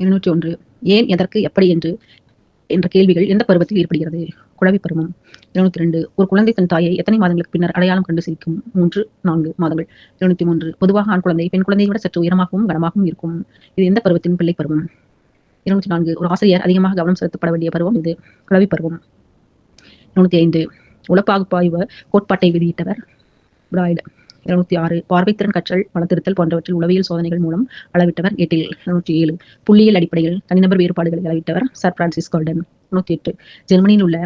201 ஏன், எதற்கு, எப்படி என்ற கேள்விகள் எந்த பருவத்தில் ஏற்படுகிறது? குழவி பருவம். 202 ஒரு குழந்தை தன் தாயை எத்தனை மாதங்களுக்கு பின்னர் அடையாளம் கண்டு சிரிக்கும்? 3, 4 மாதங்கள். 203 பொதுவாக ஆண் குழந்தை பெண் குழந்தையை விட சற்று உயரமாகவும் கனமாகவும் இருக்கும். இது எந்த பருவத்தின் பிள்ளை பருவம்? 204 ஒரு ஆசிரியர் அதிகமாக கவனம் செலுத்தப்பட வேண்டிய பருவம் இது. குழவி பருவம். 205 உளப்பாகுப்பாய்வு கோட்பாட்டை வெளியிட்டவர் பிராய்ட். 206 பார்வைத்திறன் கற்றல் வளர்த்திருத்தல் போன்றவற்றில் உளவியல் சோதனைகள் மூலம் அளவிட்டவர் கெட்டில். 207 புள்ளியியல் அடிப்படையில் தனிநபர் வேறுபாடுகளை அளவிட்டவர் சர் பிரான்சிஸ் கால்டன். 208 ஜெர்மனியில் உள்ள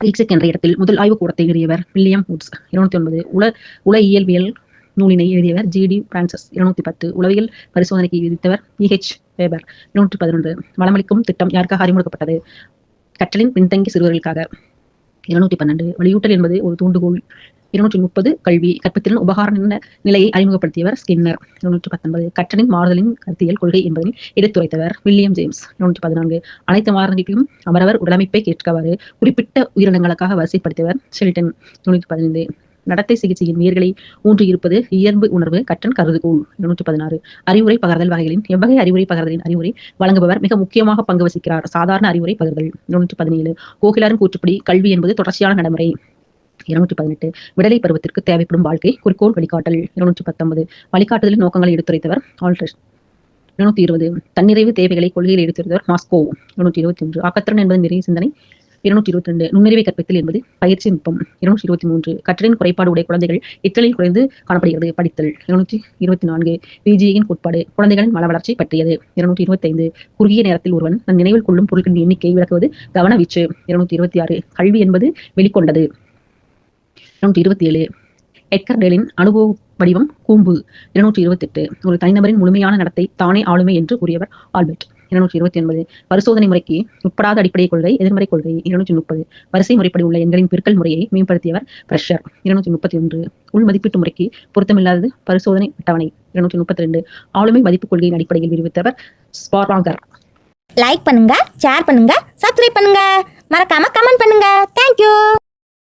லீப்சிக் என்ற இடத்தில் முதல் ஆய்வு கூடத்தை நிறுவியவர் வில்லியம் வூட்ஸ். 209 உள இயல்பியல் நூலினை எழுதியவர் ஜி.டி. பிரான்சஸ். 210 உளவியல் பரிசோதனைக்கு விதித்தவர் இ.ஹெச். வேபர். 211 வளமளிக்கும் திட்டம் யாருக்காக அறிமுகப்பட்டது? கற்றலின் பின்தங்கிய சிறுவர்களுக்காக. 212 வலியூட்டல் என்பது ஒரு தூண்டுகோல். 230 கல்வி கற்பித்திறன் உபகாரண நிலையை அறிமுகப்படுத்தியவர் ஸ்கின்னர். 219 கற்றலின் மாறுதலின் கருத்தியல் கொள்கை என்பதை எடுத்துரைத்தவர் வில்லியம் ஜேம்ஸ். 214 அனைத்து மாறுதலுக்கும் அவரவர் உடலமைப்பை கேட்கவாறு குறிப்பிட்ட உயிரினங்களுக்காக வரிசைப்படுத்தியவர் ஷெல்டன். 215 நடத்தை சிகிச்சையின் வேர்களை ஊன்றி இருப்பது இயல்பு உணர்வு கற்றல் கருதுகோள். 216 அறிவுரை பகர்தல் வகைகளின் எவ்வகை அறிவுரை பகர்தலின் அறிவுரை வழங்குபவர் மிக முக்கியமாக பங்கு வசிக்கிறார்? சாதாரண அறிவுரை பகர்தல். 217 கோகிலாரின் கூற்றுப்படி கல்வி என்பது தொடர்ச்சியான நடைமுறை. 218 விடலை பருவத்திற்கு தேவைப்படும் வாழ்க்கை குறிக்கோள் வழிகாட்டல். 219 வழிகாட்டுதலின் நோக்கங்களை எடுத்துரைத்தவர் ஆல்ட்ரெஸ்ட். 220 தன்னிறைவு தேவைகளை கொள்கையில் எடுத்துரைத்தவர் மாஸ்கோ. 221 ஆக்கத்திறன் என்பது நிறைய சிந்தனை. 222 நுண்ணறிவை கற்பித்தல் என்பது பயிற்சி நுட்பம். 223 கற்றலின் குறைபாடு உடைய குழந்தைகள் இற்றலில் குறைந்து காணப்படுகிறது படித்தல். 224 பிஜியின் கோட்பாடு குழந்தைகளின் மன வளர்ச்சி பற்றியது. 225 குறுகிய நேரத்தில் ஒருவன் தன் நினைவில் கொள்ளும் பொருட்களின் எண்ணிக்கை விளக்குவது கவனவீச்சு. 226 கல்வி என்பது வெளிக்கொண்டது. 227 எட்கர் டேலின் அனுபவ வடிவம் கூம்பு. 228 ஒரு தனிநபரின் முழுமையான நடத்தை தானே ஆளுமை என்று கூறியவர் ஆல்பர்ட். 229 பரிசோதனை முறைக்கு உட்படாத அடிப்படை கொள்கை எதிர்மறை கொள்கை. 230 வரிசை முறைப்படி உள்ள எண்களின் பெருக்கல் முறையை மேம்படுத்தியவர் பிரஷர். 231 உள் மதிப்பீட்டு முறைக்கு பொருத்தமில்லாதது பரிசோதனை அட்டவணை. 232 ஆளுமை மதிப்பு கொள்கையின் அடிப்படையில் விரிவித்தவர் ஸ்பார்வாங்கர். லைக் பண்ணுங்க, ஷேர் பண்ணுங்க, சப்ஸ்கிரைப் பண்ணுங்க, மறக்காம கமெண்ட் பண்ணுங்க. தேங்க்யூ.